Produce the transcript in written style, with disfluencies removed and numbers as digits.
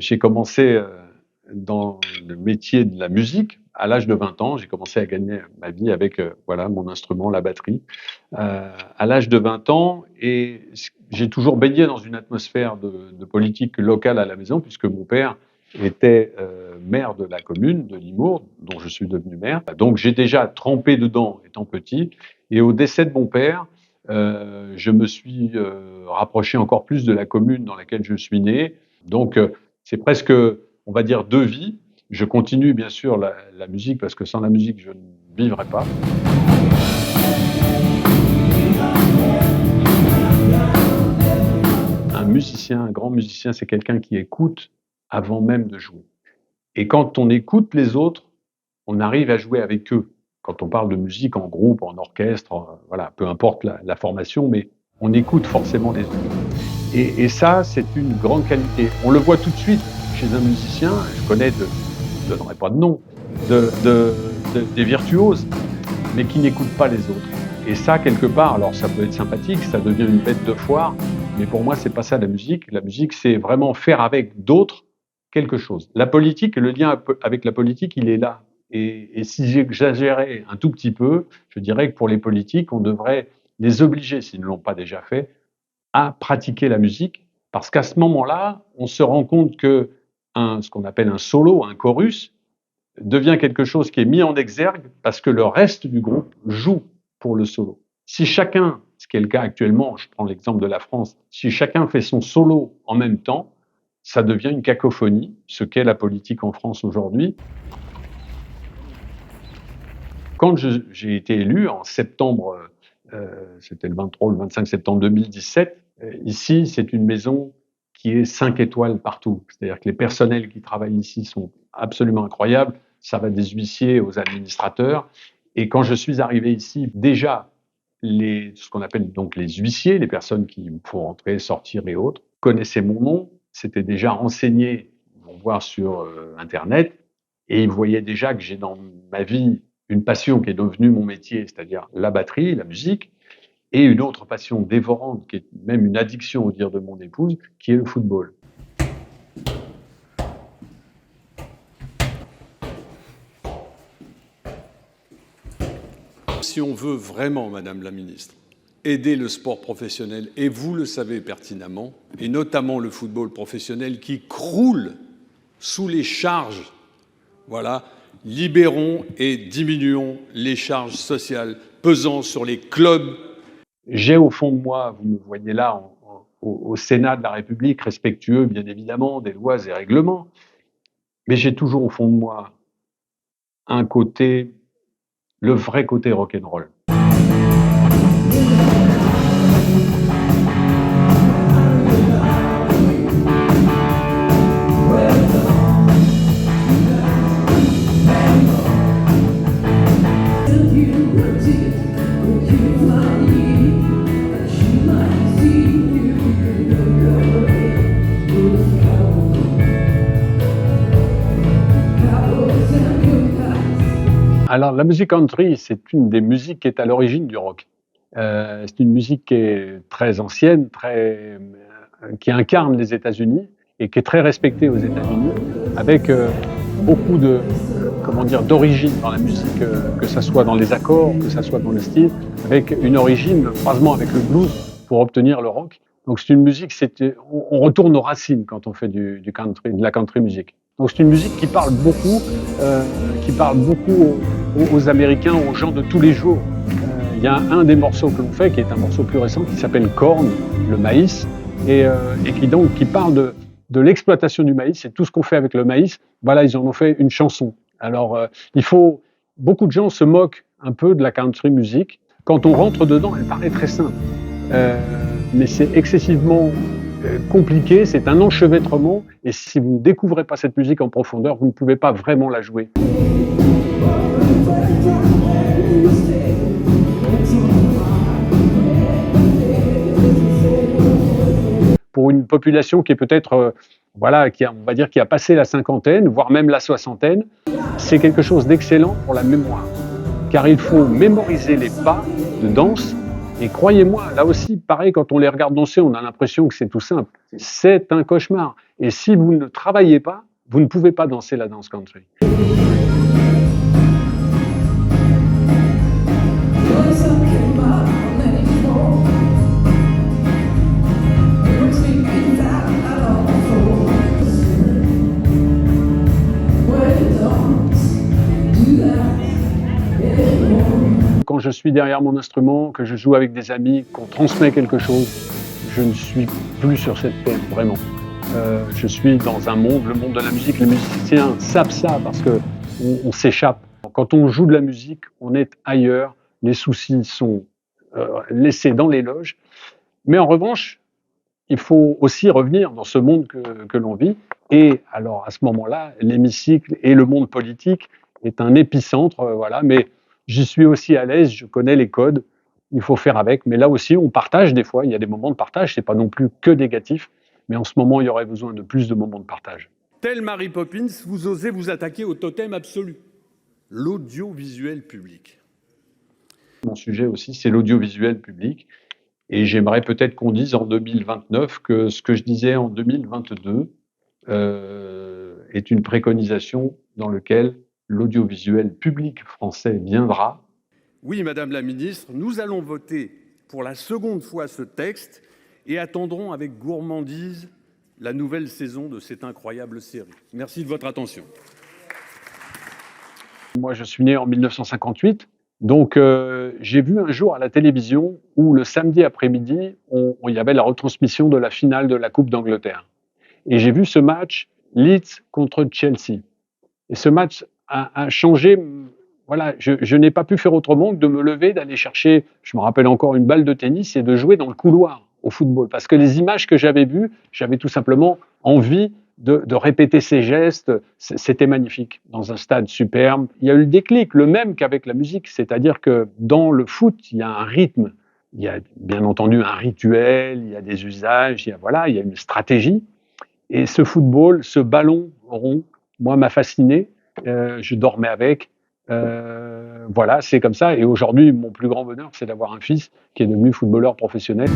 J'ai commencé dans le métier de la musique à l'âge de 20 ans. J'ai commencé à gagner ma vie avec voilà, mon instrument, la batterie, à l'âge de 20 ans. Et j'ai toujours baigné dans une atmosphère de politique locale à la maison, puisque mon père était maire de la commune de Limours, dont je suis devenu maire. Donc j'ai déjà trempé dedans étant petit. Et au décès de mon père, je me suis rapproché encore plus de la commune dans laquelle je suis né. Donc c'est presque, on va dire, deux vies. Je continue bien sûr la musique parce que sans la musique, je ne vivrai pas. Un musicien, un grand musicien, c'est quelqu'un qui écoute avant même de jouer. Et quand on écoute les autres, on arrive à jouer avec eux. Quand on parle de musique en groupe, en orchestre, voilà, peu importe la formation, mais on écoute forcément les autres. Et ça, c'est une grande qualité. On le voit tout de suite chez un musicien, je connais, je ne donnerai pas de nom, des virtuoses, mais qui n'écoutent pas les autres. Et ça, quelque part, alors ça peut être sympathique, ça devient une bête de foire, mais pour moi, c'est pas ça la musique. La musique, c'est vraiment faire avec d'autres quelque chose. La politique, le lien avec la politique, il est là. Et si j'exagérais un tout petit peu, je dirais que pour les politiques, on devrait les obliger, s'ils ne l'ont pas déjà fait, à pratiquer la musique, parce qu'à ce moment-là, on se rend compte que ce qu'on appelle un solo, un chorus, devient quelque chose qui est mis en exergue parce que le reste du groupe joue pour le solo. Si chacun, ce qui est le cas actuellement, je prends l'exemple de la France, si chacun fait son solo en même temps, ça devient une cacophonie, ce qu'est la politique en France aujourd'hui. Quand j'ai été élu en septembre, c'était le 23 ou le 25 septembre 2017, ici, c'est une maison qui est 5 étoiles partout. C'est-à-dire que les personnels qui travaillent ici sont absolument incroyables. Ça va des huissiers aux administrateurs. Et quand je suis arrivé ici, déjà, ce qu'on appelle donc les huissiers, les personnes qui font entrer, sortir et autres, connaissaient mon nom, s'étaient déjà renseignés, ils vont voir sur Internet, et ils voyaient déjà que j'ai dans ma vie une passion qui est devenue mon métier, c'est-à-dire la batterie, la musique, et une autre passion dévorante, qui est même une addiction au dire de mon épouse, qui est le football. Si on veut vraiment, Madame la Ministre, aider le sport professionnel, et vous le savez pertinemment, et notamment le football professionnel qui croule sous les charges, voilà, libérons et diminuons les charges sociales pesant sur les clubs. J'ai au fond de moi, vous me voyez là, au Sénat de la République, respectueux bien évidemment des lois et règlements, mais j'ai toujours au fond de moi un côté, le vrai côté rock'n'roll. Alors, la musique country, c'est une des musiques qui est à l'origine du rock. C'est une musique qui est très ancienne, qui incarne les États-Unis et qui est très respectée aux États-Unis, avec beaucoup d'origine dans la musique, que ça soit dans les accords, que ça soit dans le style, avec une origine, le croisement avec le blues pour obtenir le rock. Donc c'est une musique, on retourne aux racines quand on fait du country, de la country music. Donc c'est une musique qui parle beaucoup aux Américains, aux gens de tous les jours. Il y a un des morceaux que l'on fait, qui est un morceau plus récent, qui s'appelle Corn, le maïs, et qui parle de l'exploitation du maïs et tout ce qu'on fait avec le maïs. Voilà, ils en ont fait une chanson. Alors, beaucoup de gens se moquent un peu de la country music. Quand on rentre dedans, elle paraît très simple. Mais c'est excessivement compliqué, c'est un enchevêtrement, et si vous ne découvrez pas cette musique en profondeur, vous ne pouvez pas vraiment la jouer. Pour une population qui est peut-être, on va dire qui a passé la cinquantaine, voire même la soixantaine, c'est quelque chose d'excellent pour la mémoire, car il faut mémoriser les pas de danse Et croyez-moi, là aussi, pareil, quand on les regarde danser, on a l'impression que c'est tout simple. C'est un cauchemar. Et si vous ne travaillez pas, vous ne pouvez pas danser la danse country. Quand je suis derrière mon instrument, que je joue avec des amis, qu'on transmet quelque chose, je ne suis plus sur cette terre, vraiment. Je suis dans un monde, le monde de la musique. Les musiciens savent ça parce qu'on s'échappe. Quand on joue de la musique, on est ailleurs. Les soucis sont laissés dans les loges. Mais en revanche, il faut aussi revenir dans ce monde que l'on vit. Et alors, à ce moment-là, l'hémicycle et le monde politique est un épicentre, voilà. Mais j'y suis aussi à l'aise, je connais les codes, il faut faire avec. Mais là aussi, on partage des fois, il y a des moments de partage, c'est pas non plus que négatif. Mais en ce moment, il y aurait besoin de plus de moments de partage. Tel Mary Poppins, vous osez vous attaquer au totem absolu, l'audiovisuel public. Mon sujet aussi, c'est l'audiovisuel public. Et j'aimerais peut-être qu'on dise en 2029 que ce que je disais en 2022 est une préconisation dans laquelle l'audiovisuel public français viendra. Oui, Madame la Ministre, nous allons voter pour la seconde fois ce texte et attendrons avec gourmandise la nouvelle saison de cette incroyable série. Merci de votre attention. Moi, je suis né en 1958. Donc, j'ai vu un jour à la télévision où le samedi après-midi, il y avait la retransmission de la finale de la Coupe d'Angleterre. Et j'ai vu ce match Leeds contre Chelsea. Et ce match a changé. Voilà, je n'ai pas pu faire autrement que de me lever, d'aller chercher, je me rappelle encore, une balle de tennis et de jouer dans le couloir au football. Parce que les images que j'avais vues, j'avais tout simplement envie de répéter ces gestes. C'était magnifique, dans un stade superbe. Il y a eu le déclic, le même qu'avec la musique, c'est-à-dire que dans le foot, il y a un rythme, il y a bien entendu un rituel, il y a des usages, il y a une stratégie. Et ce football, ce ballon rond, moi, m'a fasciné. Je dormais avec. Voilà, c'est comme ça. Et aujourd'hui, mon plus grand bonheur, c'est d'avoir un fils qui est devenu footballeur professionnel.